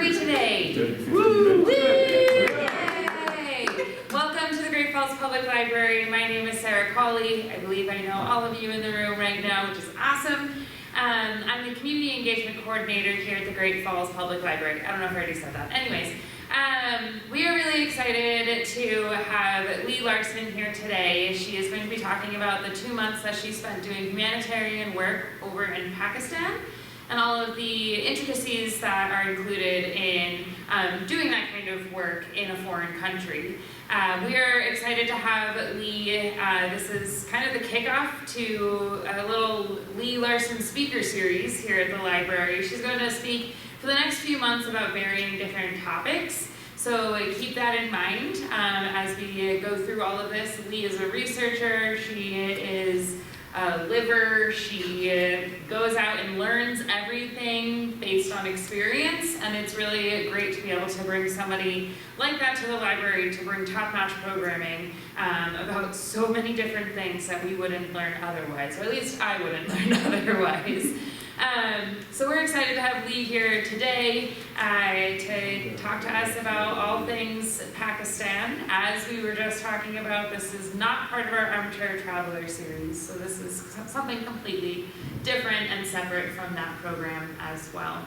we today? Woo! Yay! Welcome to the Great Falls Public Library. My name is Sarah Cawley. I believe I know all of you in the room right now, which is awesome. I'm the Community Engagement Coordinator here at the Great Falls Public Library. I don't know if I already said that. Anyways, we are really excited to have Leigh Larson here today. She is going to be talking about the 2 months that she spent doing humanitarian work over in Pakistan and all of the intricacies that are included in doing that kind of work in a foreign country. We are excited to have Leigh. This is kind of the kickoff to a little Leigh Larson speaker series here at the library. She's going to speak for the next few months about varying different topics. So keep that in mind as we go through all of this. Leigh is a researcher. She is a liver. She goes out and learns everything based on experience, and it's really great to be able to bring somebody like that to the library to bring top-notch programming about so many different things that we wouldn't learn otherwise, or at least I wouldn't learn otherwise. So we're excited to have Leigh here today to talk to us about all things Pakistan. As we were just talking about, this is not part of our Armchair Traveler series, so this is something completely different and separate from that program as well.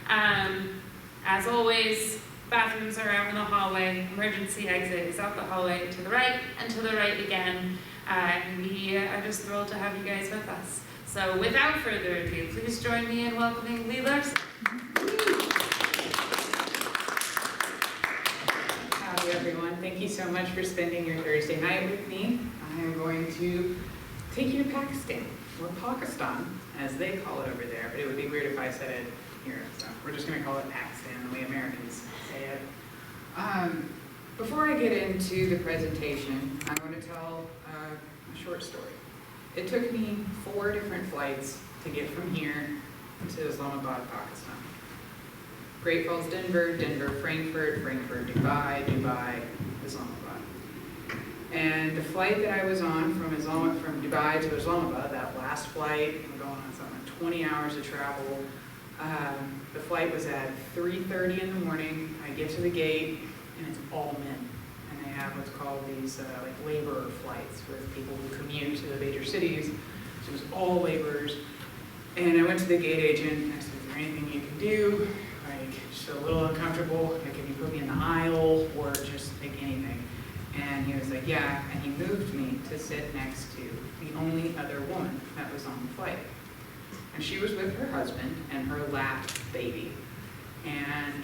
As always, bathrooms are out in the hallway. Emergency exit is out the hallway to the right and to the right again. And we are just thrilled to have you guys with us. So without further ado, please join me in welcoming Leigh Larson. Howdy everyone, thank you so much for spending your Thursday night with me. I am going to take you to Pakistan, or Pakistan, as they call it over there, but it would be weird if I said it here, so we're just going to call it Pakistan the way Americans say it. Before I get into the presentation, I want to tell a short story. It took me 4 different flights to get from here to Islamabad, Pakistan. Great Falls, Denver, Denver, Frankfurt, Frankfurt, Dubai, Dubai, Islamabad. And the flight that I was on from Dubai to Islamabad, that last flight, I'm going on something like 20 hours of travel. The flight was at 3:30 in the morning. I get to the gate, and it's all men. And they have what's called these like laborer flights with people who commute to the major cities. So it was all laborers. And I went to the gate agent, and I said, is there anything you can do? Like, just a little uncomfortable. Like, can you put me in the aisle, or just like anything? And he was like, yeah. And he moved me to sit next to the only other woman that was on the flight. And she was with her husband and her lap baby. And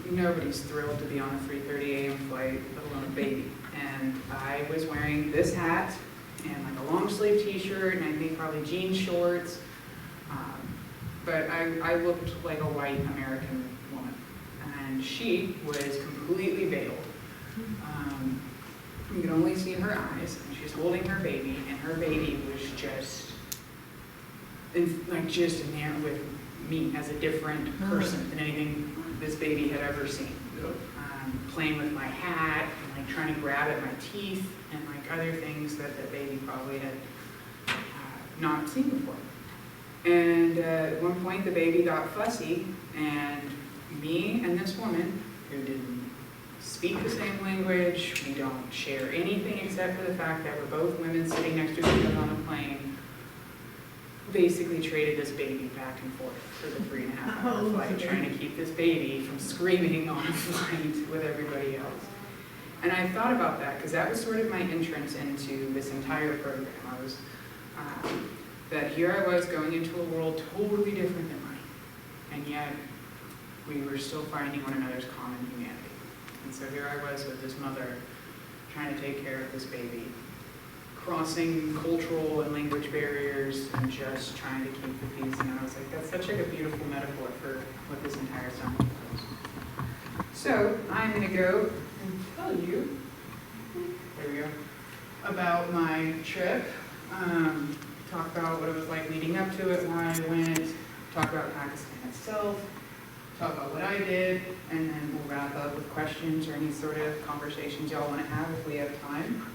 nobody's thrilled to be on a 3:30 a.m. flight, let alone a baby. And I was wearing this hat and like a long sleeve t-shirt and I think probably jean shorts. But I looked like a white American woman. And she was completely veiled. You could only see her eyes, and she's holding her baby, and her baby was just in there with me as a different person than anything this baby had ever seen. Playing with my hat, and like trying to grab at my teeth, and like other things that the baby probably had not seen before. And at one point the baby got fussy, and me and this woman, who didn't speak the same language, we don't share anything except for the fact that we're both women sitting next to each other on a plane, basically traded this baby back and forth for the 3.5-hour flight, trying to keep this baby from screaming on a flight with everybody else. And I thought about that because that was sort of my entrance into this entire program. I was, that here I was going into a world totally different than mine, and yet we were still finding one another's common humanity. And so here I was with this mother trying to take care of this baby, crossing cultural and language barriers and just trying to keep the peace. And I was like, that's such like a beautiful metaphor for what this entire summer was. So I'm going to go and tell you, there we go, about my trip, talk about what it was like leading up to it, why I went, talk about Pakistan itself, talk about what I did, and then we'll wrap up with questions or any sort of conversations y'all want to have if we have time.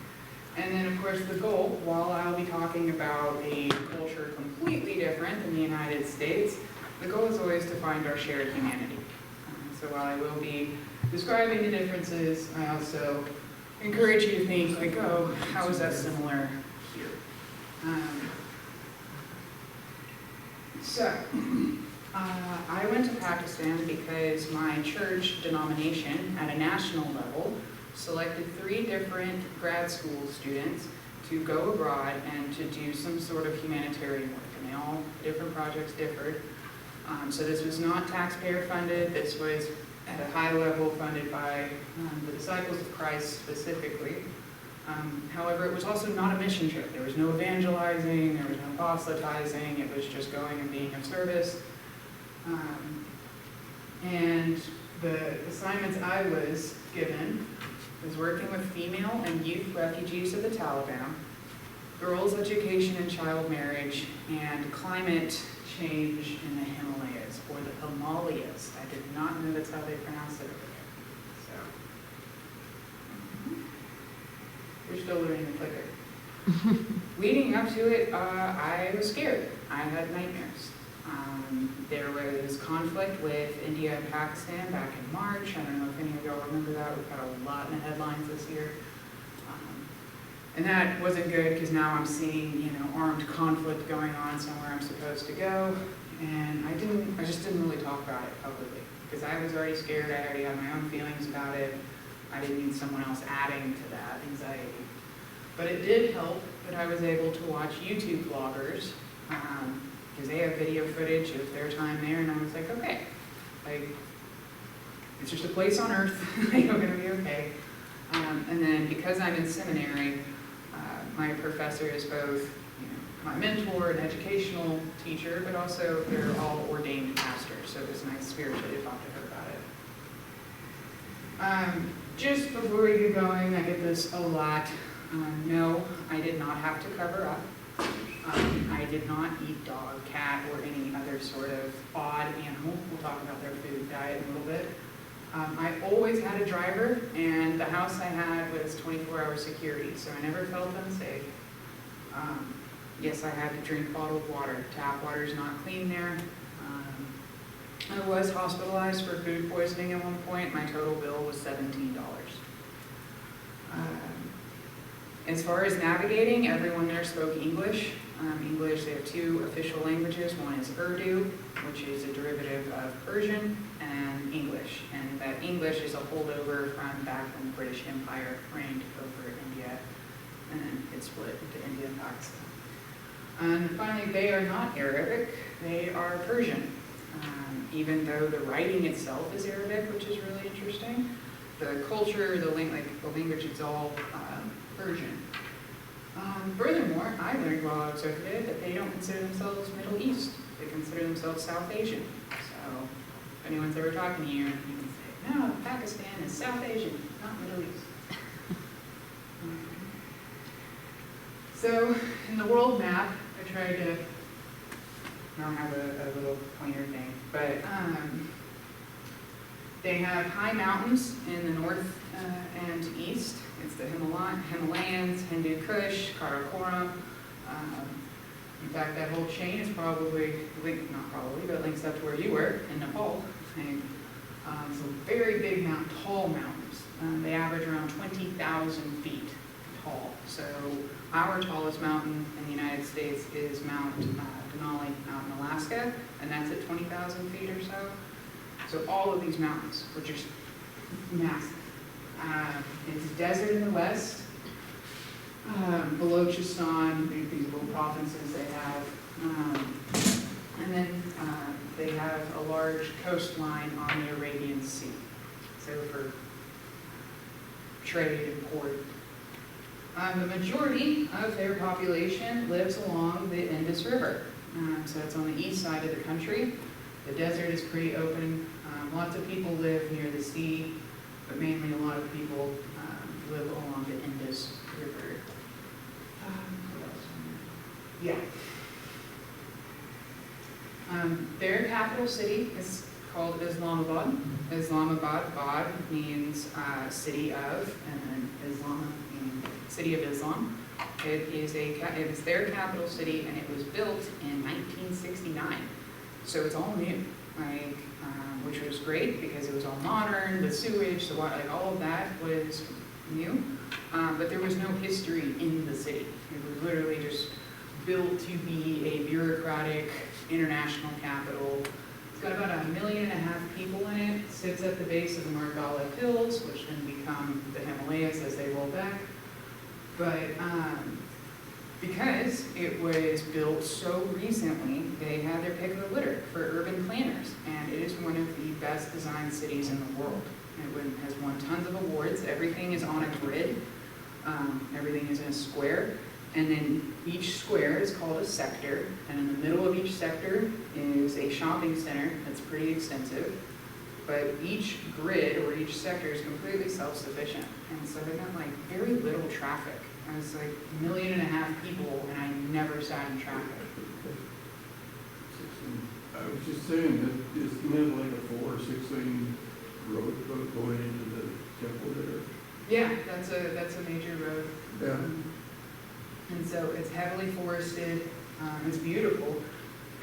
And then, of course, the goal, while I'll be talking about a culture completely different than the United States, the goal is always to find our shared humanity. So while I will be describing the differences, I also encourage you to think like, oh, how is that similar here? I went to Pakistan because my church denomination at a national level selected 3 different grad school students to go abroad and to do some sort of humanitarian work. And different projects differed. So this was not taxpayer funded. This was at a high level funded by the Disciples of Christ specifically. However, it was also not a mission trip. There was no evangelizing, there was no proselytizing, it was just going and being of service. And the assignments I was given was working with female and youth refugees of the Taliban, girls' education and child marriage, and climate change in the Himalayas, or the Himalayas. I did not know that's how they pronounce it over there. So, we're still learning the clicker. Leading up to it, I was scared. I had nightmares. There was conflict with India and Pakistan back in March. I don't know if any of y'all remember that. We've had a lot in the headlines this year. And that wasn't good because now I'm seeing, armed conflict going on somewhere I'm supposed to go. And I just didn't really talk about it publicly because I was already scared. I already had my own feelings about it. I didn't need someone else adding to that anxiety. But it did help that I was able to watch YouTube vloggers because they have video footage of their time there, and I was like, okay, it's just a place on earth. I'm going to be okay. And then because I'm in seminary, my professor is both my mentor and educational teacher, but also they're all ordained pastors, so it was nice spiritually to talk to her about it. Just before we get going, I get this a lot. No, I did not have to cover up. I did not eat dog, cat, or any other sort of odd animal. We'll talk about their food diet in a little bit. I always had a driver, and the house I had was 24-hour security, so I never felt unsafe. Yes, I had to drink bottled water. Tap water is not clean there. I was hospitalized for food poisoning at one point. My total bill was $17. As far as navigating, everyone there spoke English. English, they have 2 official languages. One is Urdu, which is a derivative of Persian, and English. And that English is a holdover from back when the British Empire reigned over India, and then it split into India and Pakistan. And finally, they are not Arabic, they are Persian. Even though the writing itself is Arabic, which is really interesting, the culture, the language, it's all Persian. Furthermore, I learned while I was over there that they don't consider themselves Middle East. They consider themselves South Asian. So if anyone's ever talking to you, you can say, no, Pakistan is South Asian, not Middle East. So in the world map, I tried to, I don't have a little pointer thing, but they have high mountains in the north and east. It's the Himalayas, Hindu Kush, Karakoram. In fact, that whole chain is probably, not probably, but links up to where you were in Nepal. So very big tall mountains. They average around 20,000 feet tall. So our tallest mountain in the United States is Mount Denali out in Alaska, and that's at 20,000 feet or so. So all of these mountains were just massive. It's desert in the west. Balochistan, these little provinces they have. And then they have a large coastline on the Arabian Sea. So for trade and port. The majority of their population lives along the Indus River. So it's on the east side of the country. The desert is pretty open. Lots of people live near the sea, but mainly a lot of people live along the Indus River. Yeah. Their capital city is called Islamabad. Islamabad, Bad means city of, and then Islam means city of Islam. It is their capital city, and it was built in 1969. So it's all new, like, which was great because it was all modern, the sewage, the water, like all of that was new. But there was no history in the city. It was literally just built to be a bureaucratic international capital. It's got about 1.5 million people in it. It sits at the base of the Margalla Hills, which then become the Himalayas as they roll back. But because it was built so recently, they had their pick of the litter for urban planners, and it is one of the best designed cities in the world. It has won tons of awards. Everything is on a grid. Everything is in a square, and then each square is called a sector, and in the middle of each sector is a shopping center that's pretty extensive, but each grid or each sector is completely self-sufficient, and so they got like very little traffic. I was like 1.5 million people, and I never sat in traffic. I was just saying that isn't it like a 4 or 6 lane road going into the temple there? Yeah, that's a major road. Yeah. And so it's heavily forested. It's beautiful,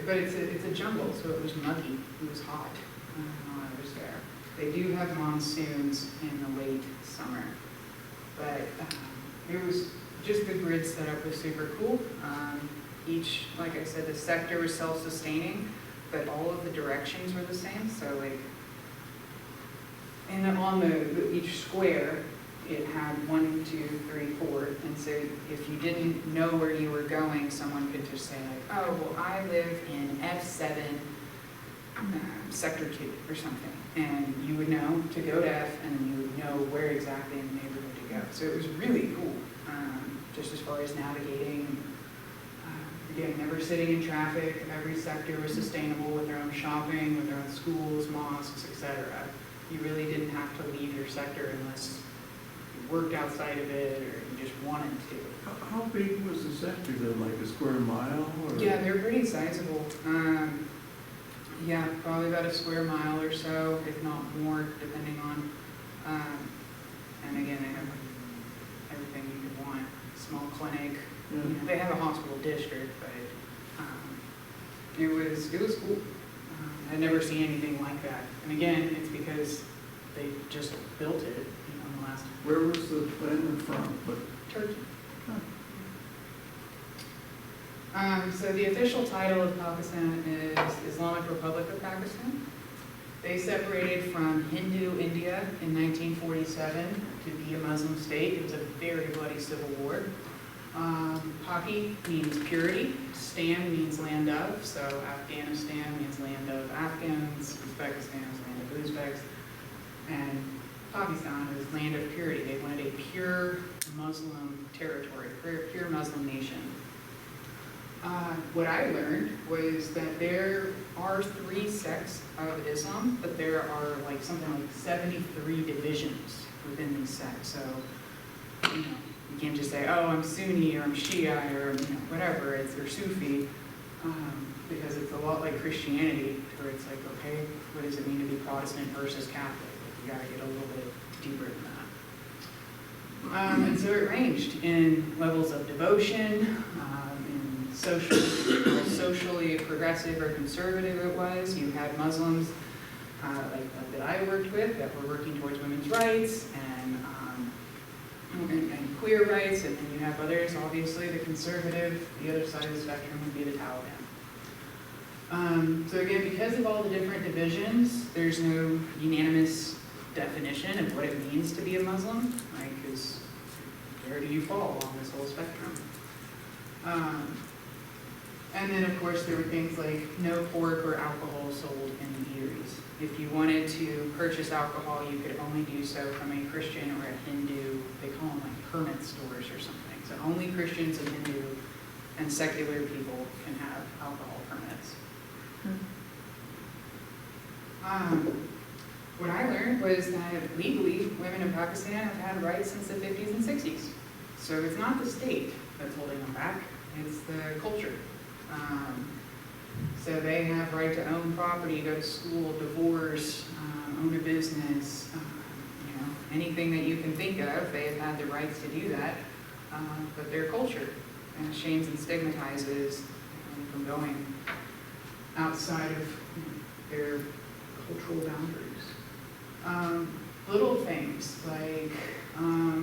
but it's a jungle, so it was muggy. It was hot while I was there. They do have monsoons in the late summer, but it was just the grid setup was super cool. Each, like I said, the sector was self-sustaining, but all of the directions were the same. So like, and then on each square, it had 1, 2, 3, 4, and so if you didn't know where you were going, someone could just say like, oh, well, I live in F7, Sector 2 or something, and you would know to go to F, and then you would know where exactly in the neighborhood to go. So it was really cool, just as far as navigating. Again, never sitting in traffic. Every sector was sustainable with their own shopping, with their own schools, mosques, etc. You really didn't have to leave your sector unless worked outside of it or you just wanted to. How big was the sector then, like a square mile? Or? Yeah, they're pretty sizable. Yeah, probably about a square mile or so, if not more, depending on, and again, they have everything you could want. Small clinic, Yeah. you know, they have a hospital district, but it was cool. I'd never seen anything like that. And again, it's because they just built it, in the last. Where was the planner from? But Turkey. So the official title of Pakistan is Islamic Republic of Pakistan. They separated from Hindu India in 1947 to be a Muslim state. It was a very bloody civil war. Paki means purity, Stan means land of, so Afghanistan means land of Afghans, Uzbekistan is land of Uzbeks, and Pakistan is land of purity. They wanted a pure Muslim territory, pure Muslim nation. What I learned was that there are 3 sects of Islam, but there are like something like 73 divisions within these sects. So, you can't just say, oh, I'm Sunni or I'm Shia or whatever, or Sufi, because it's a lot like Christianity, where it's like, okay, what does it mean to be Protestant versus Catholic? You gotta get a little bit deeper than that. And so it ranged in levels of devotion, in socially progressive or conservative it was. You had Muslims like that I worked with that were working towards women's rights and queer rights, and then you have others, obviously, the conservative. The other side of the spectrum would be the Taliban. So again, because of all the different divisions, there's no unanimous definition of what it means to be a Muslim, like, because where do you fall on this whole spectrum? And then, of course, there were things like no pork or alcohol sold in the eateries. If you wanted to purchase alcohol, you could only do so from a Christian or a Hindu, they call them like permit stores or something. So only Christians and Hindu and secular people can have alcohol permits. What I learned was that legally, women in Pakistan have had rights since the 50s and 60s. So it's not the state that's holding them back, it's the culture. So they have right to own property, go to school, divorce, own a business, anything that you can think of, they've had the rights to do that. But their culture shames and stigmatizes from going. outside of their cultural boundaries. Little things like,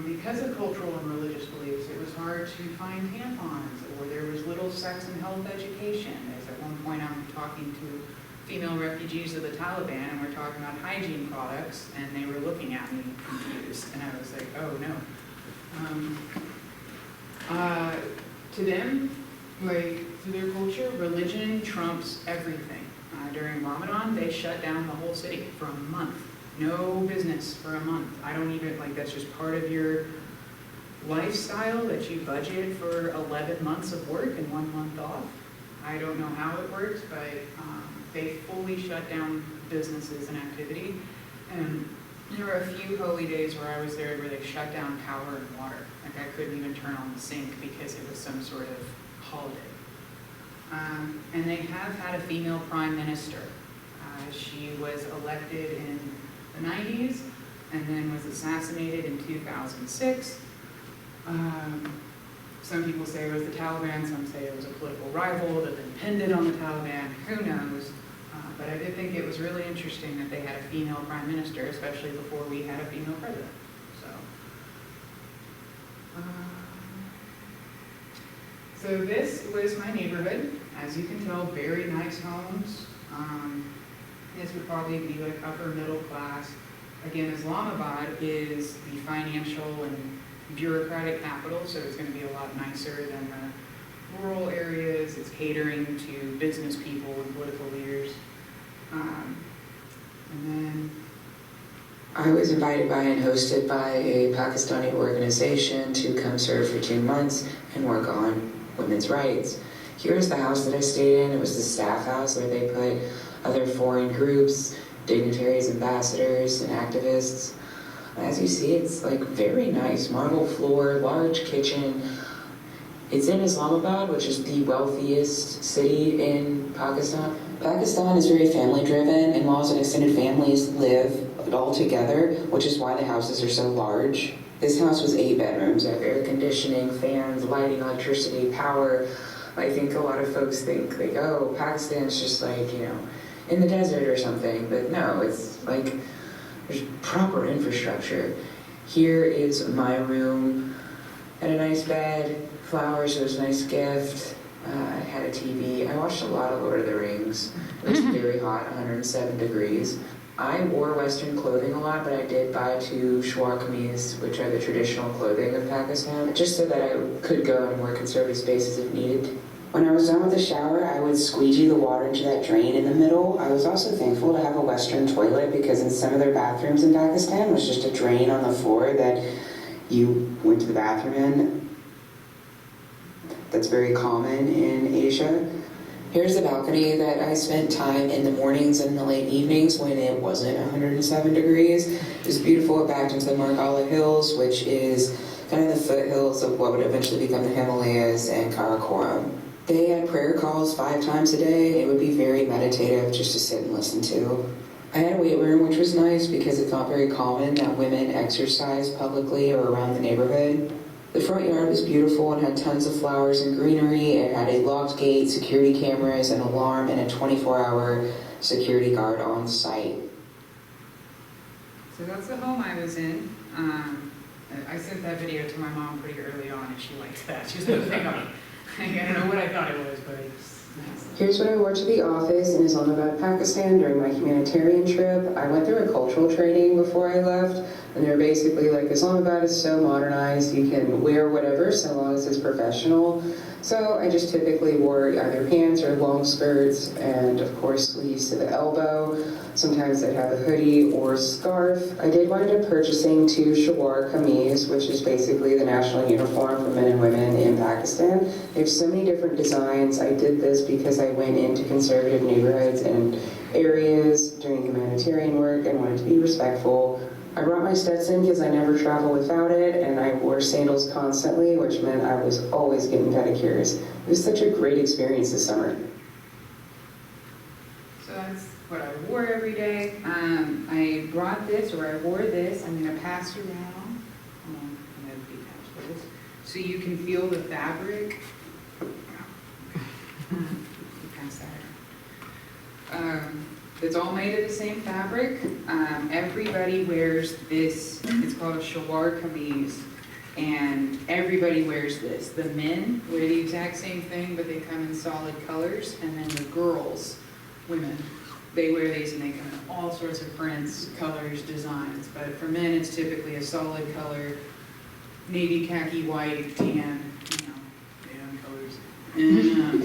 because of cultural and religious beliefs, it was hard to find tampons, or there was little sex and health education. As at one point I'm talking to female refugees of the Taliban, and we're talking about hygiene products, and they were looking at me confused, and I was like, oh no. To them, like, to their culture, religion trumps everything. During Ramadan, they shut down the whole city for a month. No business for a month. I don't even, like, that's just part of your lifestyle, that you budget for 11 months of work and 1 month off. I don't know how it works, but they fully shut down businesses and activity. And there were a few holy days where I was there where they shut down power and water. Like, I couldn't even turn on the sink because it was some sort of holiday. And they have had a female prime minister. She was elected in the 90s and then was assassinated in 2006. Some people say it was the Taliban, some say it was a political rival that then pinned it on the Taliban, who knows. But I did think it was really interesting that they had a female prime minister, especially before we had a female president. So this was my neighborhood. As you can tell, very nice homes. This would probably be like upper middle class. Again, Islamabad is the financial and bureaucratic capital, so it's going to be a lot nicer than the rural areas. It's catering to business people and political leaders. And then I was invited by and hosted by a Pakistani organization to come serve for 2 months and work on women's rights. Here's the house that I stayed in. It was the staff house where they put other foreign groups, dignitaries, ambassadors, and activists. As you see, it's like very nice. Marble floor, large kitchen. It's in Islamabad, which is the wealthiest city in Pakistan. Pakistan is very family-driven, and laws and extended families live all together, which is why the houses are so large. This house was 8 bedrooms. I have air conditioning, fans, lighting, electricity, power. I think a lot of folks think, like, oh, Pakistan's just like, you know, in the desert or something. But no, it's like, there's proper infrastructure. Here is my room. Had a nice bed, flowers, it was a nice gift. I had a TV. I watched a lot of Lord of the Rings. It was very hot, 107 degrees. I wore Western clothing a lot, but I did buy 2 shalwar kameez, which are the traditional clothing of Pakistan, just so that I could go into more conservative spaces if needed. When I was done with the shower, I would squeegee the water into that drain in the middle. I was also thankful to have a Western toilet, because in some of their bathrooms in Pakistan was just a drain on the floor that you went to the bathroom in. That's very common in Asia. Here's the balcony that I spent time in the mornings and the late evenings when it wasn't 107 degrees. It was beautiful. It backed into the Margala Hills, which is kind of the foothills of what would eventually become the Himalayas and Karakoram. They had prayer calls 5 times a day. It would be very meditative just to sit and listen to. I had a weight room, which was nice because it's not very common that women exercise publicly or around the neighborhood. The front yard was beautiful and had tons of flowers and greenery. It had a locked gate, security cameras, an alarm, and a 24-hour security guard on site. So that's the home I was in. I sent that video to my mom pretty early on, and she liked that. She's like, hang on. I don't know what I thought it was, but it's nice. Here's what I wore to the office in Islamabad, Pakistan during my humanitarian trip. I went through a cultural training before I left, and they're basically like, Islamabad is so modernized, you can wear whatever so long as it's professional. So I just typically wore either pants or long skirts, and of course sleeves to the elbow. Sometimes I'd have a hoodie or scarf. I did wind up purchasing 2 shalwar kameez, which is basically the national uniform for men and women in Pakistan. They have so many different designs. I did this because I went into conservative neighborhoods and areas doing humanitarian work and wanted to be respectful. I brought my Stetson because I never travel without it, and I wore sandals constantly, which meant I was always getting pedicures. It was such a great experience this summer. So that's what I wore every day. I brought this, or I wore this. I'm going to pass around. I'm going to detach this so you can feel the fabric. Pass that It's all made of the same fabric. Everybody wears this, it's called a shalwar kameez, and everybody wears this. The men wear the exact same thing, but they come in solid colors, and then the girls, women, they wear these and they come in all sorts of prints, colors, designs. But for men, it's typically a solid color, navy, khaki, white, tan, neon colors. And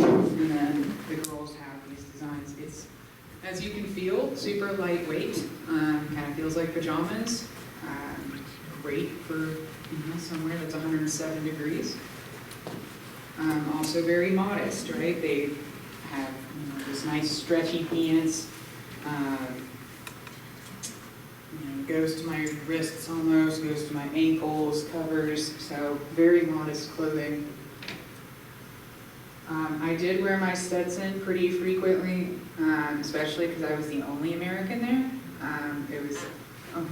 then the girls have these designs. It's, as you can feel, super lightweight. Kind of feels like pajamas. Great for somewhere that's 107 degrees. Also very modest, right? They have this nice stretchy pants. Goes to my wrists almost, goes to my ankles, covers, so very modest clothing. I did wear my Stetson pretty frequently, especially because I was the only American there. It was, and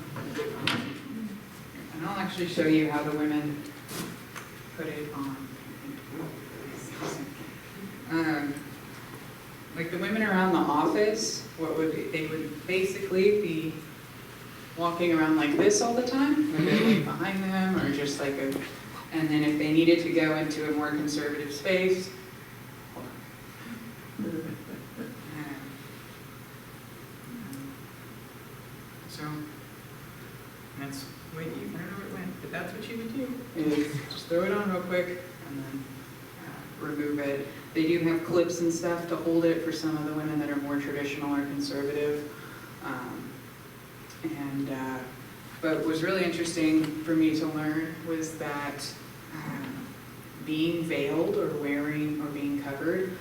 I'll actually show you how the women put it on. Like the women around the office, they would basically be walking around like this all the time, with their leg behind them, or just like a, and then if they needed to go into a more conservative space, so that's what you, I don't know where it went, but that's what you would do, is just throw it on real quick, and then remove it. They do have clips and stuff to hold it for some of the women that are more traditional or conservative. But what was really interesting for me to learn was that being veiled or wearing or being covered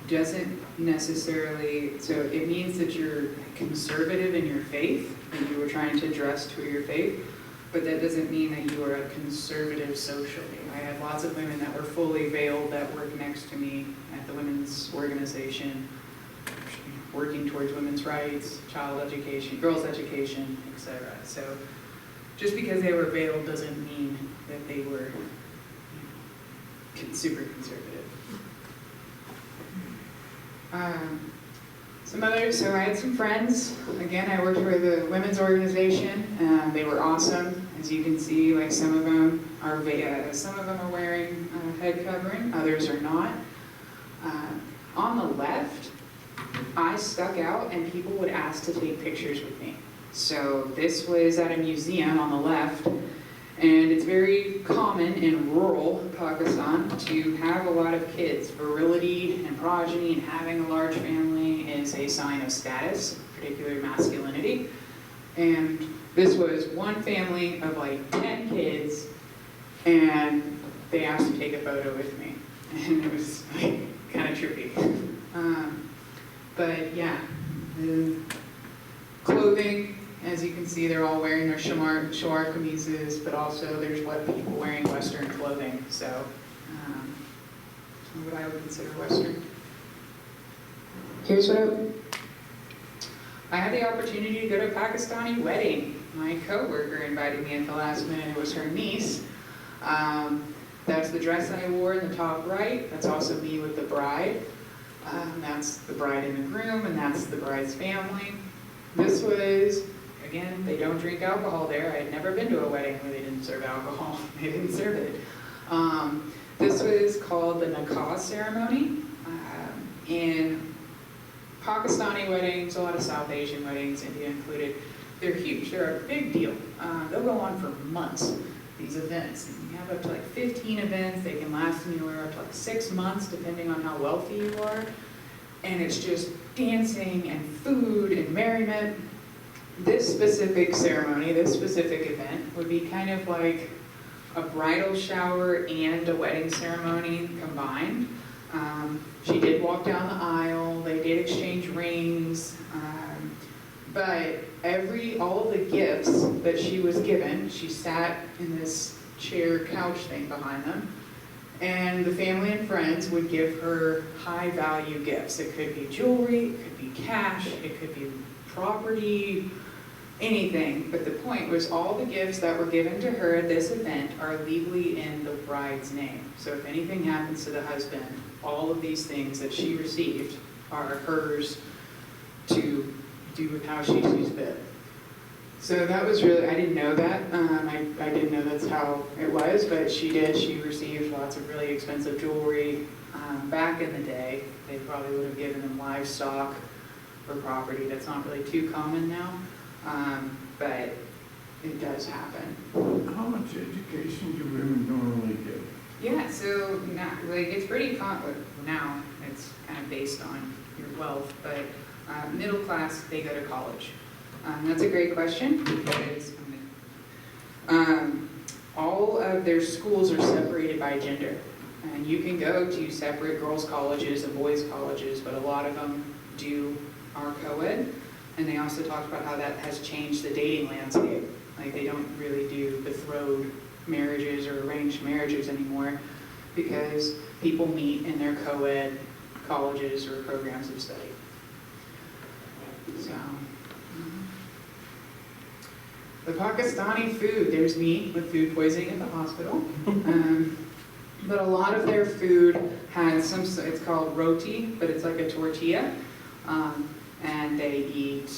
doesn't necessarily, so it means that you're conservative in your faith, and you were trying to dress to your faith, but that doesn't mean that you are a conservative socially. I had lots of women that were fully veiled that worked next to me at the women's organization, working towards women's rights, child education, girls' education, etc. So just because they were veiled doesn't mean that they were super conservative. So I had some friends. Again, I worked with a women's organization. They were awesome. As you can see, like some of them are wearing head covering, others are not. On the left, I stuck out and people would ask to take pictures with me. So this was at a museum on the left, and it's very common in rural Pakistan to have a lot of kids. Virility and progeny and having a large family is a sign of status, particularly masculinity. And this was one family of like 10 kids, and they asked to take a photo with me. And it was like kind of trippy. But yeah, the clothing, as you can see, they're all wearing their shalwar kameezes, but also there's people wearing Western clothing. So what I would consider Western. Here's what I had the opportunity to go to a Pakistani wedding. My coworker invited me at the last minute. It was her niece. That's the dress I wore in the top right. That's also me with the bride. That's the bride and the groom, and that's the bride's family. This was, again, they don't drink alcohol there. I had never been to a wedding where they didn't serve alcohol. They didn't serve it. This was called the nikah ceremony. In Pakistani weddings, a lot of South Asian weddings, India included, they're huge. They're a big deal. They'll go on for months, these events. You have up to like 15 events. They can last anywhere up to like 6 months, depending on how wealthy you are. And it's just dancing and food and merriment. This specific ceremony, this specific event, would be kind of like a bridal shower and a wedding ceremony combined. She did walk down the aisle, they did exchange rings, but all of the gifts that she was given, she sat in this chair couch thing behind them, and the family and friends would give her high value gifts. It could be jewelry, it could be cash, it could be property, anything. But the point was all the gifts that were given to her at this event are legally in the bride's name. So if anything happens to the husband, all of these things that she received are hers to do with how she sees fit. So that was really, I didn't know that. I didn't know that's how it was, but she did. She received lots of really expensive jewelry. Back in the day, they probably would have given them livestock or property. That's not really too common now, but it does happen. How much education do women normally get? Yeah, so now, like, it's pretty now it's kind of based on your wealth, but middle class, they go to college. That's a great question because all of their schools are separated by gender. And you can go to separate girls' colleges and boys' colleges, but a lot of them are co-ed. And they also talked about how that has changed the dating landscape. Like, they don't really do betrothed marriages or arranged marriages anymore because people meet in their co-ed colleges or programs of study. So, the Pakistani food, there's me with food poisoning at the hospital. But a lot of their food has it's called roti, but it's like a tortilla. And they eat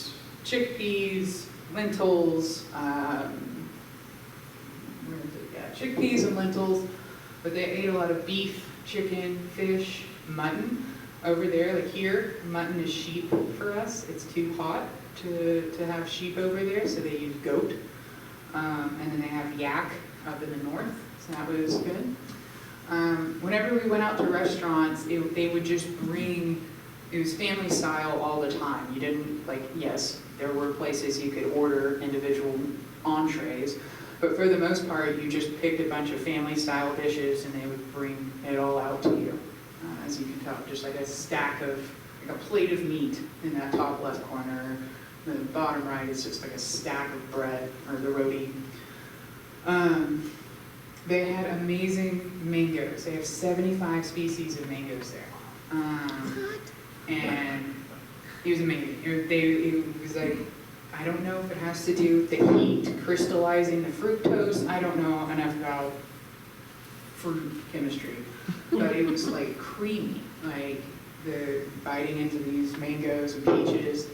chickpeas, lentils, chickpeas and lentils, but they ate a lot of beef, chicken, fish, mutton. Over there, like here, mutton is sheep for us. It's too hot to have sheep over there, so they use goat. And then they have yak up in the north, so that was good. Whenever we went out to restaurants, they would just bring, it was family style all the time. You didn't, yes, there were places you could order individual entrees, but for the most part, you just picked a bunch of family style dishes and they would bring it all out to you. As you can tell, just like a stack of, like a plate of meat in that top left corner. The bottom right is just like a stack of bread, or the roti. They had amazing mangoes. They have 75 species of mangoes there. And it was amazing. It was like, I don't know if it has to do with the heat crystallizing the fructose. I don't know enough about fruit chemistry. But it was like creamy, like the biting into these mangoes and peaches.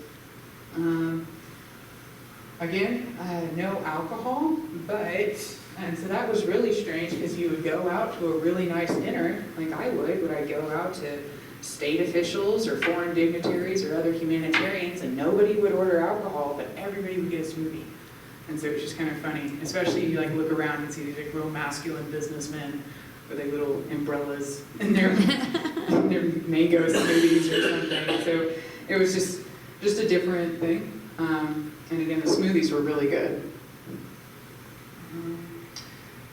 Again, no alcohol, and so that was really strange because you would go out to a really nice dinner, like I would I go out to state officials or foreign dignitaries or other humanitarians, and nobody would order alcohol, but everybody would get a smoothie. And so it was just kind of funny, especially you like look around and see these like real masculine businessmen with like little umbrellas in their mango smoothies or something. So it was just a different thing. And again, the smoothies were really good.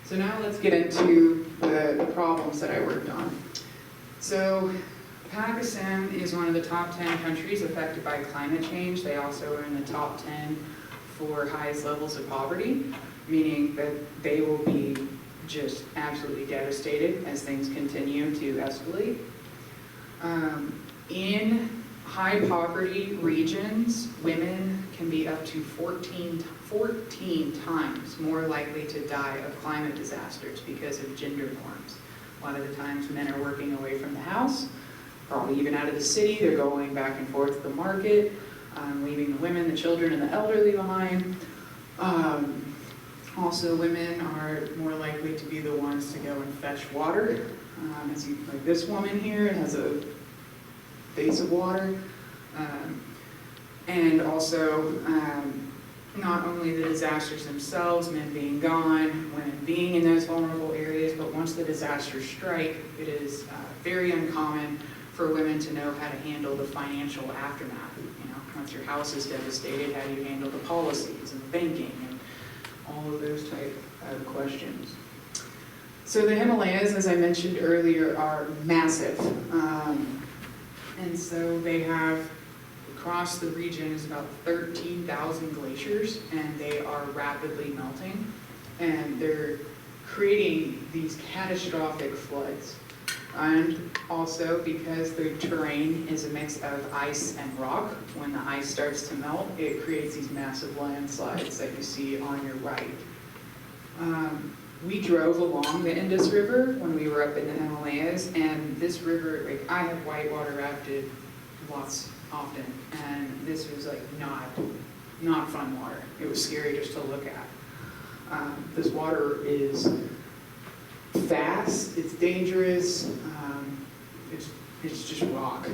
So now let's get into the problems that I worked on. So Pakistan is one of the top 10 countries affected by climate change. They also are in the top 10 for highest levels of poverty, meaning that they will be just absolutely devastated as things continue to escalate. In high poverty regions, women can be up to 14 times more likely to die of climate disasters because of gender norms. A lot of the times men are working away from the house, probably even out of the city. They're going back and forth to the market, leaving the women, the children, and the elderly behind. Also, women are more likely to be the ones to go and fetch water. Like this woman here has a vase of water. And also, not only the disasters themselves, men being gone, women being in those vulnerable areas, but once the disasters strike, it is very uncommon for women to know how to handle the financial aftermath. You know, once your house is devastated, how do you handle the policies and the banking and all of those type of questions. So the Himalayas, as I mentioned earlier, are massive. And so they have, across the region is about 13,000 glaciers, and they are rapidly melting. And they're creating these catastrophic floods. And also because the terrain is a mix of ice and rock, when the ice starts to melt, it creates these massive landslides that you see on your right. We drove along the Indus River when we were up in the Himalayas, and this river, like I have whitewater rafted lots often, and this was like not fun water. It was scary just to look at. This water is fast, it's dangerous, it's just rock.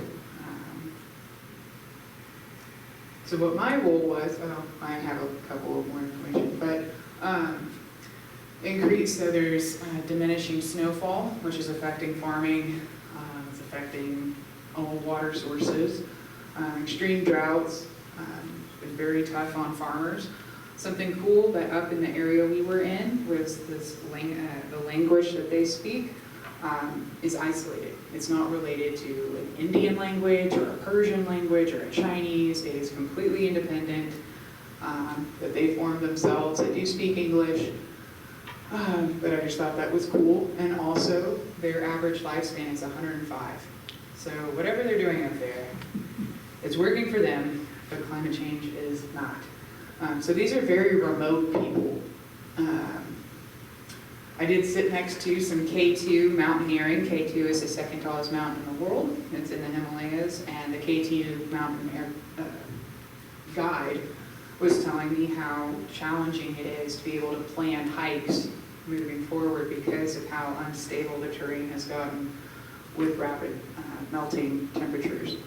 So what my role was, I have a couple of more information, but increase, so there's diminishing snowfall, which is affecting farming, it's affecting all water sources, extreme droughts, it's been very tough on farmers. Something cool that up in the area we were in was this the language that they speak is isolated. It's not related to an Indian language or a Persian language or a Chinese. It is completely independent, that they form themselves. They do speak English, but I just thought that was cool. And also, their average lifespan is 105. So whatever they're doing up there, it's working for them, but climate change is not. So these are very remote people. I did sit next to some K2 mountaineering. K2 is the second tallest mountain in the world. It's in the Himalayas, and the K2 mountain guide was telling me how challenging it is to be able to plan hikes moving forward because of how unstable the terrain has gotten with rapid melting temperatures.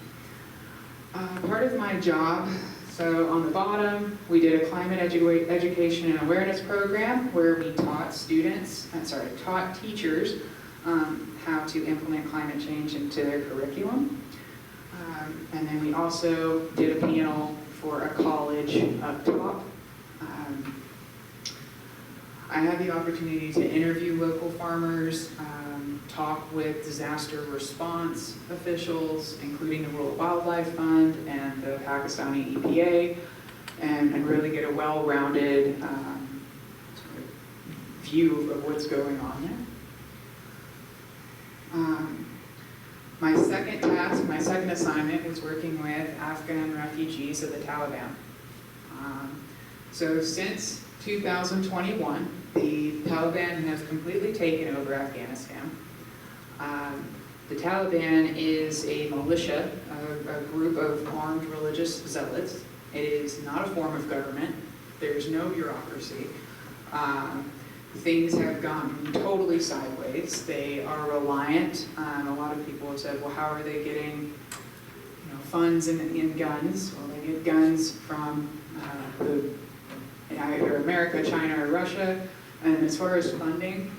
Part of my job, so on the bottom, we did a climate education and awareness program where we taught teachers how to implement climate change into their curriculum. And then we also did a panel for a college up top. I had the opportunity to interview local farmers, talk with disaster response officials, including the World Wildlife Fund and the Pakistani EPA, and really get a well-rounded view of what's going on there. My second task, my second assignment was working with Afghan refugees of the Taliban. So since 2021, the Taliban has completely taken over Afghanistan. The Taliban is a militia, a group of armed religious zealots. It is not a form of government. There's no bureaucracy. Things have gone totally sideways. They are reliant. A lot of people have said, well, how are they getting funds in guns? Well, they get guns from either America, China, or Russia. And as far as funding,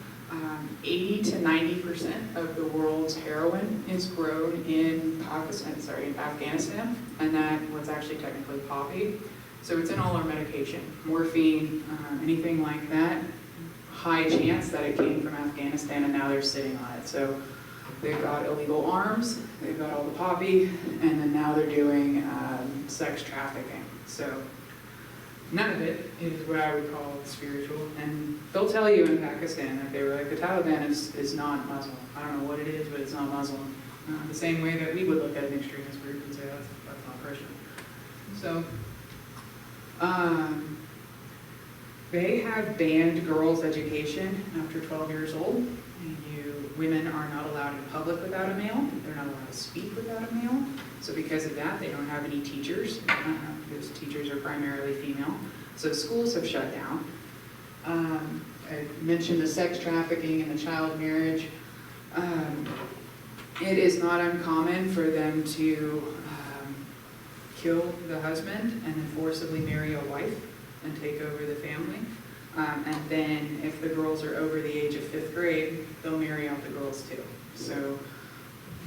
80 to 90% of the world's heroin is grown in Afghanistan, and that was actually technically poppy. So it's in all our medication, morphine, anything like that. High chance that it came from Afghanistan, and now they're sitting on it. So they've got illegal arms, they've got all the poppy, and then now they're doing sex trafficking. So none of it is what I would call spiritual. And they'll tell you in Pakistan that they were like, the Taliban is not Muslim. I don't know what it is, but it's not Muslim. The same way that we would look at an extremist group and say, that's not Christian. So, they have banned girls' education after 12 years old. Women are not allowed in public without a male. They're not allowed to speak without a male. So because of that, they don't have any teachers, because teachers are primarily female. So schools have shut down. I mentioned the sex trafficking and the child marriage. It is not uncommon for them to kill the husband and then forcibly marry a wife and take over the family. And then if the girls are over the age of 5th grade, they'll marry out the girls too. So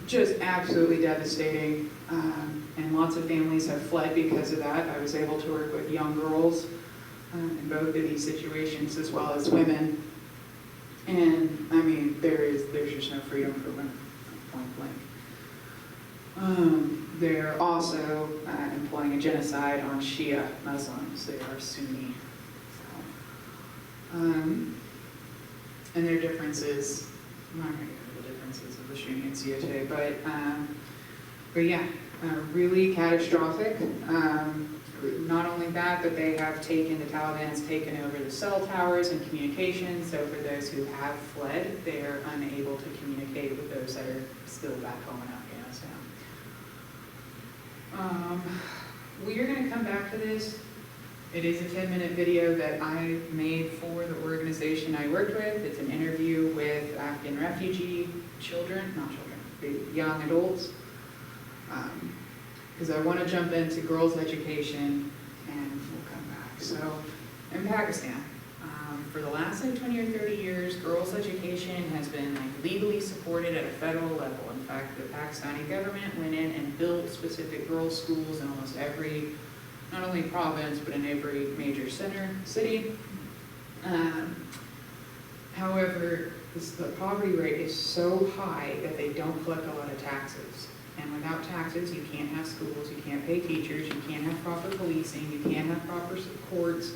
just absolutely devastating. And lots of families have fled because of that. I was able to work with young girls in both of these situations, as well as women. And I mean, there's just no freedom for women, point blank. They're also employing a genocide on Shia Muslims. They are Sunni. And their differences, I'm not going to go into the differences of the Sunni and CHA, but yeah, really catastrophic. Not only that, but the Taliban has taken over the cell towers and communications, so for those who have fled, they are unable to communicate with those that are still back home in Afghanistan. We are gonna come back to this. It is a 10-minute video that I made for the organization I worked with. It's an interview with Afghan refugee children, not children, the young adults. Because I want to jump into girls' education, and we'll come back. So, in Pakistan, for the last 20 or 30 years, girls' education has been legally supported at a federal level. In fact, the Pakistani government went in and built specific girls' schools in almost every, not only province, but in every major city. However, the poverty rate is so high that they don't collect a lot of taxes. And without taxes, you can't have schools, you can't pay teachers, you can't have proper policing, you can't have proper courts.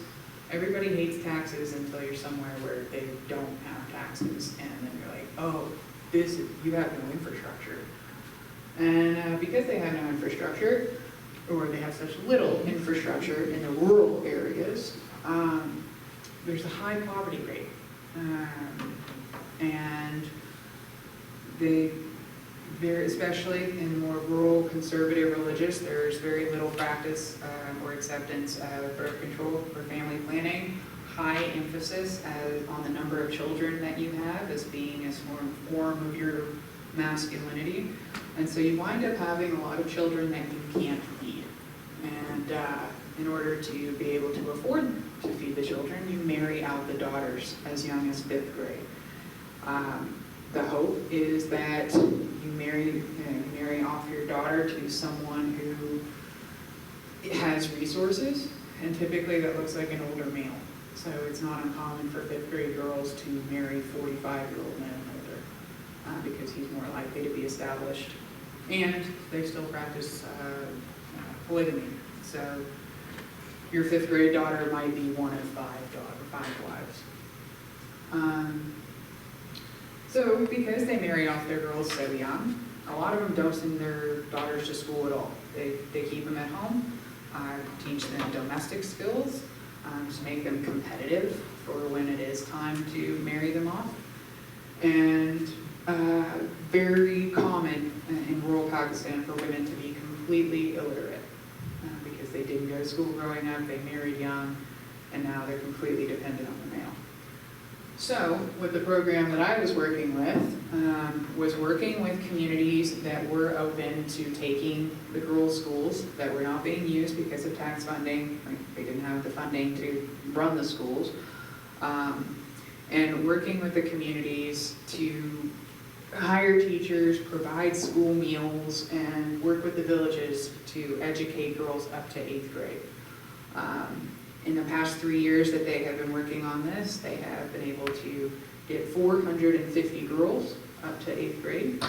Everybody hates taxes until you're somewhere where they don't have taxes. And then you're like, oh, you have no infrastructure. And because they have no infrastructure, or they have such little infrastructure in the rural areas, there's a high poverty rate. And they're especially in more rural, conservative, religious, there's very little practice or acceptance of birth control or family planning. High emphasis on the number of children that you have as being a form of your masculinity. And so you wind up having a lot of children that you can't feed. And in order to be able to afford to feed the children, you marry out the daughters as young as 5th grade. The hope is that you marry off your daughter to someone who has resources, and typically that looks like an older male. So it's not uncommon for 5th grade girls to marry 45-year-old men older, because he's more likely to be established. And they still practice polygamy. So your 5th grade daughter might be one of 5 wives. So because they marry off their girls so young, a lot of them don't send their daughters to school at all. They keep them at home, teach them domestic skills, to make them competitive for when it is time to marry them off. And very common in rural Pakistan for women to be completely illiterate because they didn't go to school growing up, they married young, and now they're completely dependent on the male. So, with the program that I was working with communities that were open to taking the girls' schools that were not being used because of tax funding. They didn't have the funding to run the schools. And working with the communities to hire teachers, provide school meals, and work with the villages to educate girls up to 8th grade. In the past 3 years that they have been working on this, they have been able to get 450 girls up to 8th grade,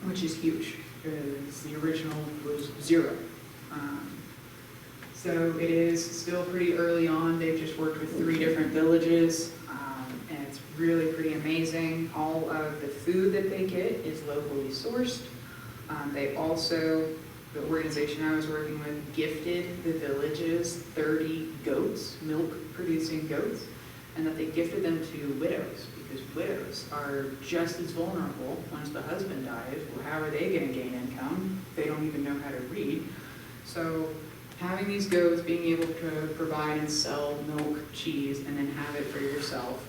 which is huge, because the original was 0. So it is still pretty early on. They've just worked with 3 different villages, and it's really pretty amazing. All of the food that they get is locally sourced. They also, the organization I was working with, gifted the villages 30 goats, milk-producing goats, and that they gifted them to widows, because widows are just as vulnerable once the husband dies. Well, how are they going to gain income? They don't even know how to read. So having these goats, being able to provide and sell milk, cheese, and then have it for yourself.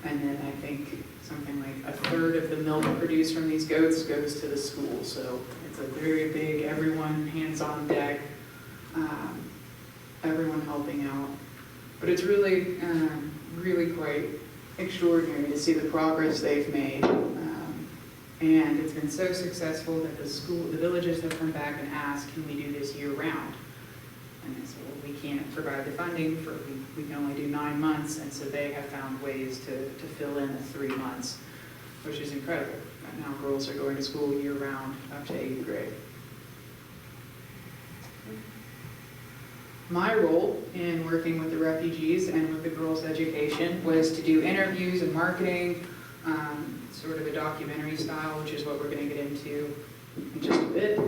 And then I think something like 1/3 of the milk produced from these goats goes to the school. So it's a very big, everyone hands on deck, everyone helping out. But it's really, really quite extraordinary to see the progress they've made. And it's been so successful that the villages have come back and asked, can we do this year round? And they said, well, we can't provide the funding we can only do 9 months, and so they have found ways to fill in the 3 months, which is incredible. Right now girls are going to school year round up to 8th grade. My role in working with the refugees and with the girls' education was to do interviews and marketing, sort of a documentary style, which is what we're going to get into in just a bit.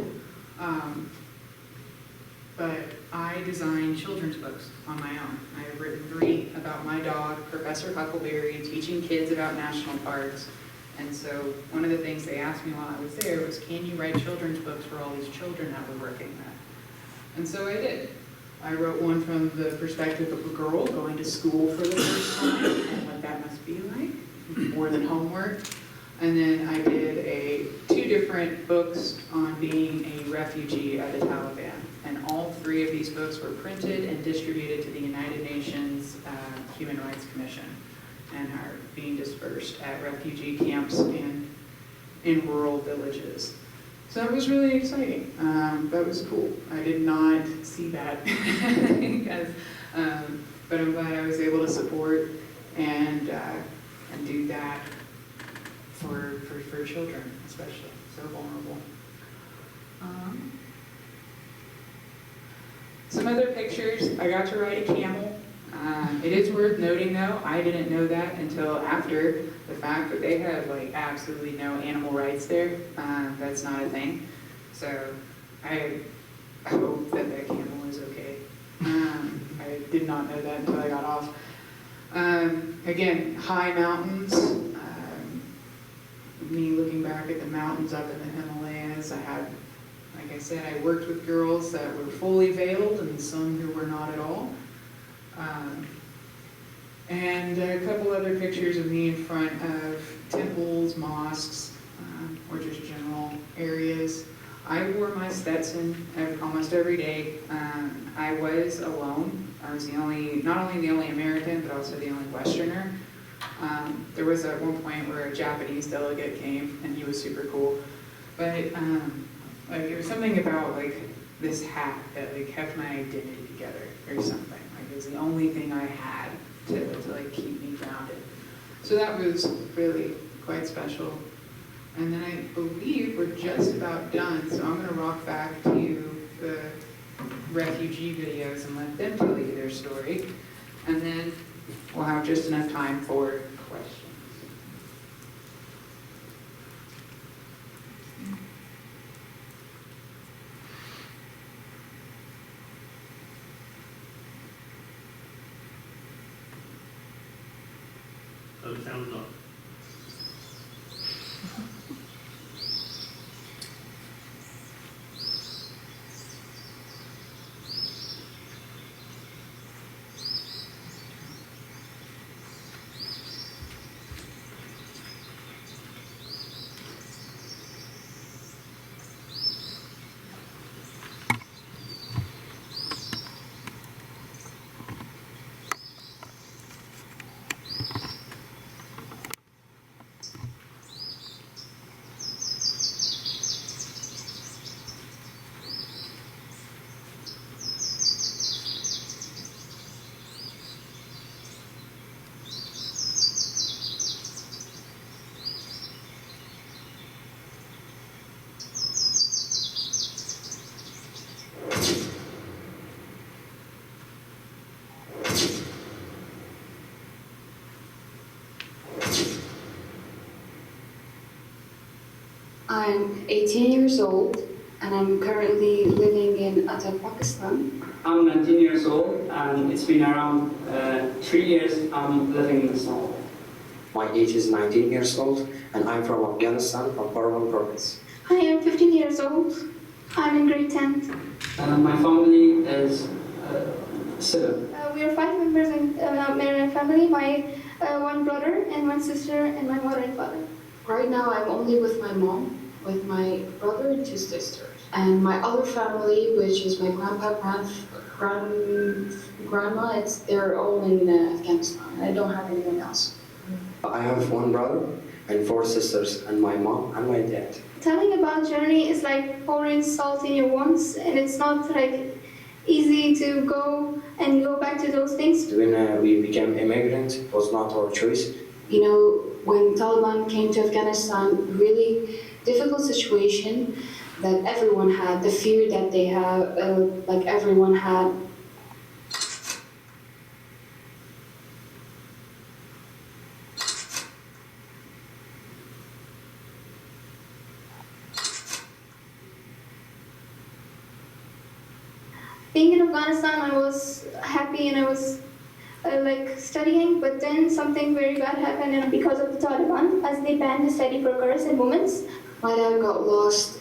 But I design children's books on my own. I have written 3 about my dog, Professor Huckleberry, teaching kids about national parks, And so one of the things they asked me while I was there was, can you write children's books for all these children that we're working with? And so I did. I wrote one from the perspective of a girl going to school for the first time and what that must be like, more than homework. And then I did two different books on being a refugee at the Taliban. And all three of these books were printed and distributed to the United Nations Human Rights Commission and are being dispersed at refugee camps and in rural villages. So that was really exciting. That was cool. I did not see that, because, but I'm glad I was able to support and do that for children, especially, so vulnerable. Some other pictures. I got to ride a camel. It is worth noting, though, I didn't know that until after the fact, but they have like absolutely no animal rights there. That's not a thing. So I hope that that camel is okay. I did not know that until I got off. Again, high mountains. Me looking back at the mountains up in the Himalayas, I had, like I said, I worked with girls that were fully veiled and some who were not at all. And a couple other pictures of me in front of temples, mosques, or just general areas. I wore my Stetson almost every day. I was alone. I was not only the only American, but also the only Westerner. There was at one point where a Japanese delegate came, and he was super cool. But like there was something about like this hat that like kept my identity together, or something. Like it was the only thing I had to like keep me grounded. So that was really quite special. And then I believe we're just about done, so I'm going to rock back to the refugee videos and let them tell you their story. And then we'll have just enough time for questions. So it sounds off. I'm 18 years old and I'm currently living in Uttar, Pakistan. I'm 19 years old and it's been around 3 years I'm living in Islam. My age is 19 years old and I'm from Afghanistan, from Parwan province. I am 15 years old. I'm in grade 10. My family is 7. We are 5 members in my family, my one brother and one sister and my mother and father. Right now I'm only with my mom, with my brother and 2 sisters. And my other family, which is my grandpa, grandma, they're all in Afghanistan. I don't have anyone else. I have one brother and 4 sisters and my mom and my dad. Telling about journey is like pouring salt in your wounds, and it's not like easy to go and go back to those things. When we became immigrants, it was not our choice. You know, when Taliban came to Afghanistan, really difficult situation that everyone had, the fear that they have, like everyone had. Being in Afghanistan, I was happy and I was like studying, but then something very bad happened and because of the Taliban, as they banned the study for girls and women. My dad got lost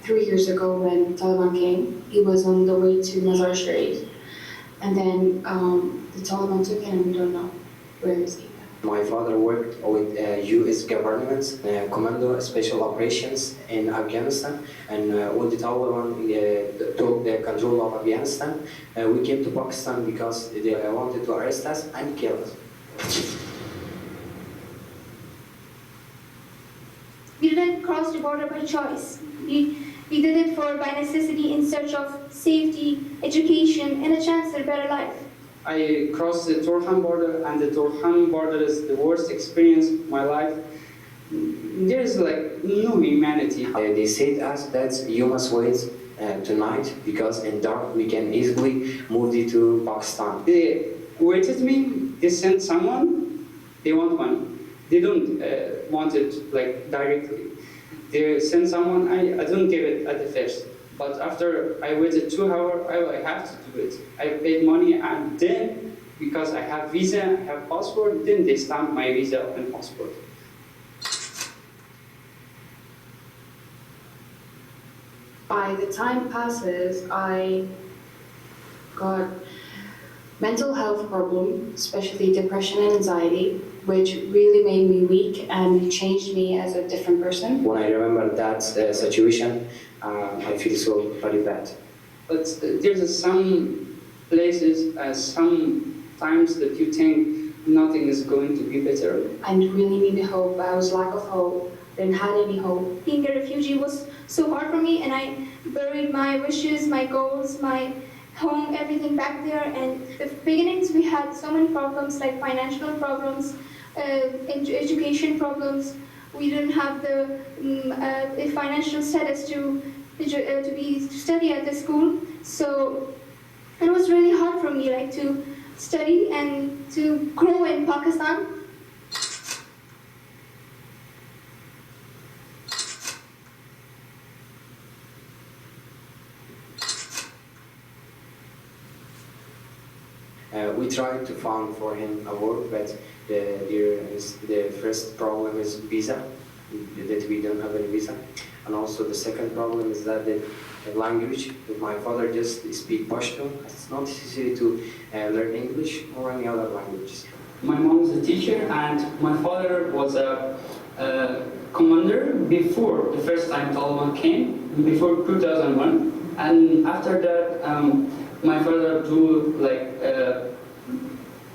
3 years ago when Taliban came. He was on the way to Mazar Sharif, and then the Taliban took him, and we don't know where is he. My father worked with U.S. government, commando special operations in Afghanistan, and when the Taliban took the control of Afghanistan, we came to Pakistan because they wanted to arrest us and kill us. We didn't cross the border by choice. We did it by necessity in search of safety, education, and a chance at a better life. I crossed the Turkhan border, and the Turkhan border is the worst experience of my life. There is like no humanity. They said us that you must wait tonight because in dark we can easily move you to Pakistan. They waited me, they sent someone, they want money. They don't want it like directly. They send someone, I don't give it at the first. But after I waited 2 hours, I have to do it. I paid money, and then, because I have visa, I have passport, then they stamp my visa and passport. By the time passes, I got mental health problem, especially depression and anxiety, which really made me weak and changed me as a different person. When I remember that situation, I feel so very bad. But there's some places, some times that you think nothing is going to be better. I really needed hope. I was lack of hope. Didn't have any hope. Being a refugee was so hard for me, and I buried my wishes, my goals, my home, everything back there. And the beginnings, we had so many problems, like financial problems, education problems. We didn't have the financial status to study at the school. So it was really hard for me, like to study and to grow in Pakistan. We tried to find for him a work, but the first problem is visa, that we don't have any visa. And also the second problem is that the language. My father just speaks Pashto. It's not easy to learn English or any other languages. My mom is a teacher, and my father was a commander before the first time Taliban came, before 2001. And after that, my father do like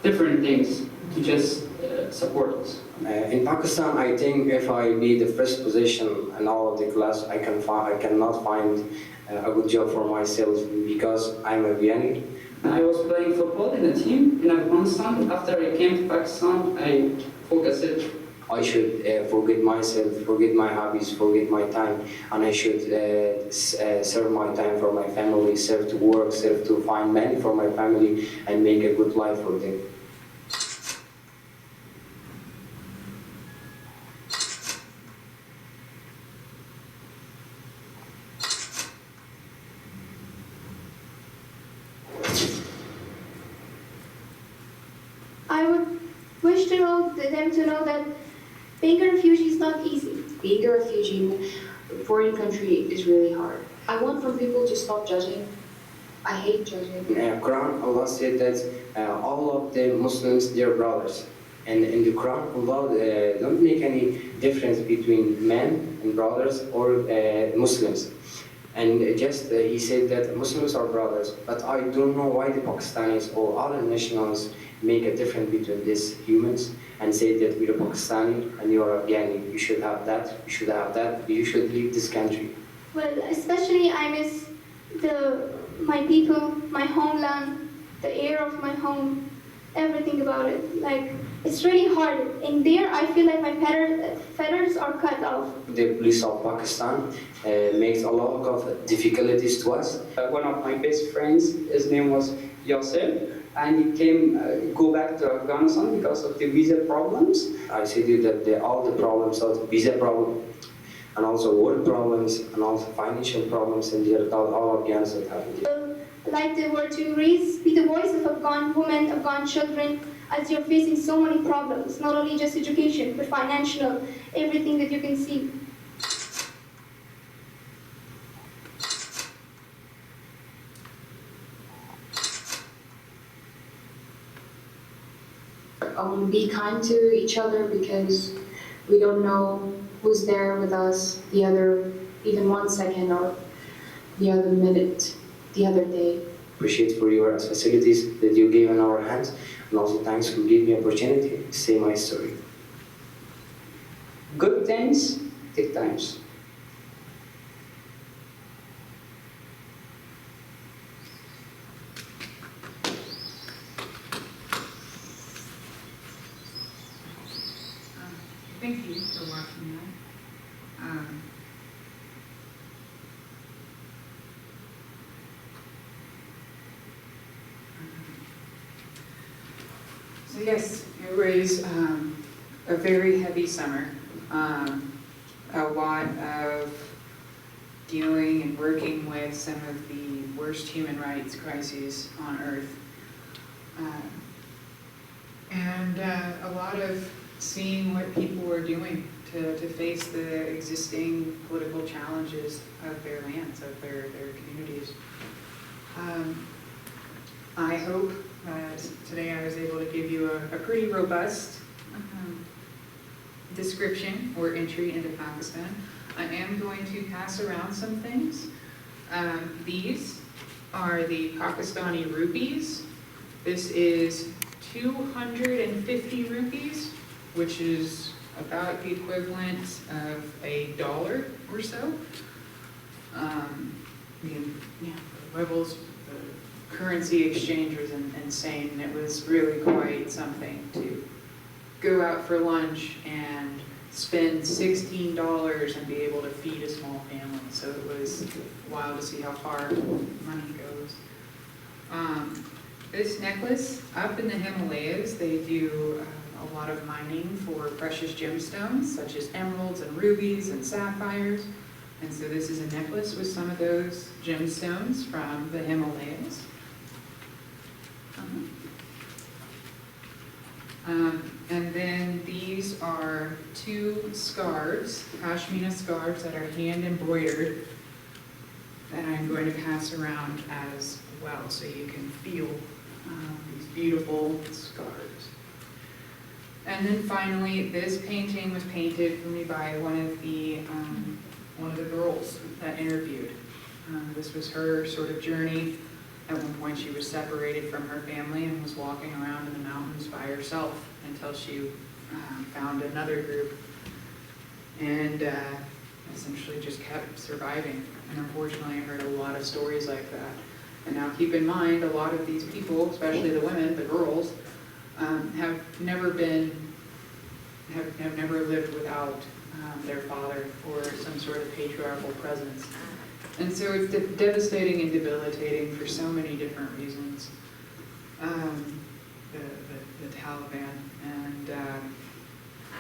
different things to just support us. In Pakistan, I think if I be the first position in all of the class, I cannot find a good job for myself because I'm a Afghani. I was playing football in a team in Afghanistan. After I came to Pakistan, I focused it. I should forget myself, forget my hobbies, forget my time, and I should serve my time for my family, serve to work, serve to find money for my family, and make a good life for them. I would wish them to know that being a refugee is not easy. Being a refugee in a foreign country is really hard. I want for people to stop judging. I hate judging. In Quran, Allah said that all of the Muslims, they are brothers. And in the Quran, Allah don't make any difference between men and brothers or Muslims. And just he said that Muslims are brothers, but I don't know why the Pakistanis or other nationals make a difference between these humans and say that we're Pakistani and you are Afghani. You should have that, you should have that, you should leave this country. Well, especially I miss my people, my homeland, the air of my home, everything about it. Like, it's really hard. In there, I feel like my feathers are cut off. The police of Pakistan makes a lot of difficulties to us. One of my best friends, his name was Yasser, and he came go back to Afghanistan because of the visa problems. I said you that all the problems of the visa problem, and also work problems, and also financial problems in the all Afghans that have it. Like they were to be the voice of Afghan women, Afghan children, as you're facing so many problems, not only just education, but financial, everything that you can see. Be kind to each other because we don't know who's there with us the other, even 1 second or the other minute, the other day. Appreciate for your facilities that you gave in our hands, and also thanks for giving me opportunity to say my story. Good things take times. Thank you for watching that. So yes, it was a very heavy summer. A lot of dealing and working with some of the worst human rights crises on Earth. And a lot of seeing what people were doing to face the existing political challenges of their lands, of their communities. I hope that today I was able to give you a pretty robust description or entry into Pakistan. I am going to pass around some things. These are the Pakistani rupees. This is 250 rupees, which is about the equivalent of $1 or so. The levels, the currency exchange was insane. It was really quite something to go out for lunch and spend $16 and be able to feed a small family. So it was wild to see how far money goes. This necklace, up in the Himalayas, they do a lot of mining for precious gemstones, such as emeralds and rubies and sapphires. And so this is a necklace with some of those gemstones from the Himalayas. And then these are 2 scarves, pashmina scarves that are hand embroidered, that I'm going to pass around as well, so you can feel these beautiful scarves. And then finally, this painting was painted for me by one of the girls that interviewed. This was her sort of journey. At one point, she was separated from her family and was walking around in the mountains by herself until she found another group, and essentially just kept surviving. And unfortunately, I heard a lot of stories like that. And now keep in mind, a lot of these people, especially the women, the girls, have never lived without their father or some sort of patriarchal presence. And so it's devastating and debilitating for so many different reasons. The Taliban, and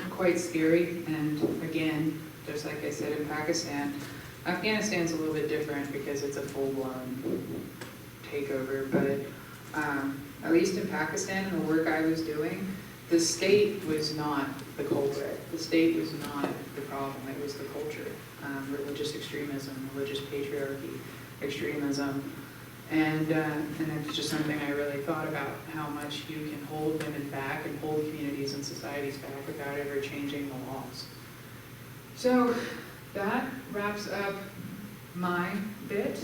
quite scary. And again, just like I said in Pakistan, Afghanistan's a little bit different because it's a full-blown takeover. But at least in Pakistan, and the work I was doing, the state was not the culprit. The state was not the problem. It was the culture. Religious extremism, religious patriarchy, extremism. And it's just something I really thought about, how much you can hold women back and hold communities and societies back without ever changing the laws. So that wraps up my bit.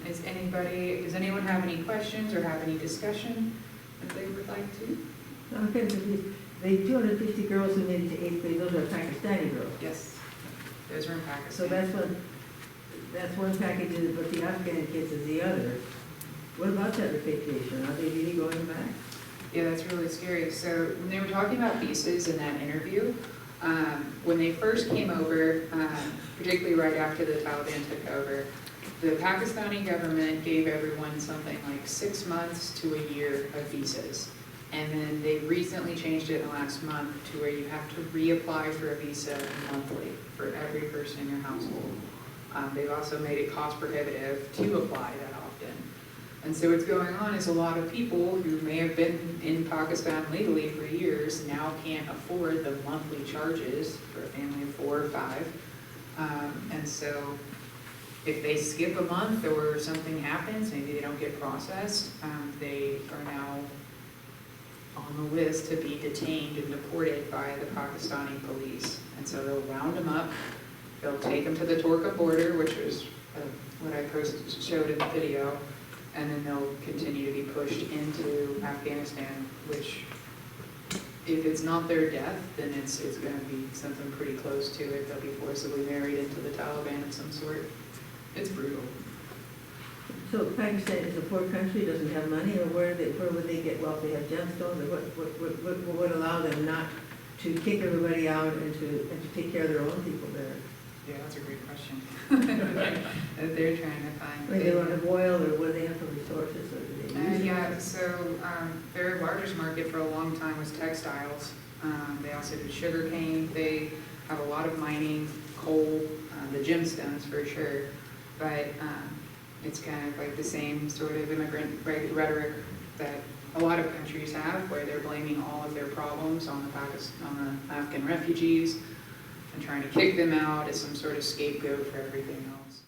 Does anyone have any questions or have any discussion that they would like to? Okay, the 250 girls who made it to 8th grade, those are Pakistani girls. Yes, those are in Pakistan. So that's one package, but the Afghan kids is the other. What about that repatriation? Are they really going back? Yeah, that's really scary. So when they were talking about visas in that interview, when they first came over, particularly right after the Taliban took over, the Pakistani government gave everyone something like 6 months to a year of visas. And then they recently changed it in the last month to where you have to reapply for a visa monthly for every person in your household. They've also made it cost prohibitive to apply that often. And so what's going on is a lot of people who may have been in Pakistan legally for years now can't afford the monthly charges for a family of 4 or 5. And so if they skip a month or something happens, maybe they don't get processed, they are now on the list to be detained and deported by the Pakistani police. And so they'll round them up, they'll take them to the Torka border, which was what I showed in the video, and then they'll continue to be pushed into Afghanistan, which if it's not their death, then it's going to be something pretty close to it. They'll be forcibly married into the Taliban of some sort. It's brutal. So Pakistan is a poor country, doesn't have money, or where would they get wealth? They have gemstones, or what would allow them not to kick everybody out and to take care of their own people there? Yeah, that's a great question. That they're trying to find. Like they don't have oil, or what do they have for resources, or do they use Yeah, so their largest market for a long time was textiles. They also do sugar cane. They have a lot of mining, coal, the gemstones for sure. But it's kind of like the same sort of immigrant rhetoric that a lot of countries have, where they're blaming all of their problems on the Afghan refugees and trying to kick them out as some sort of scapegoat for everything else.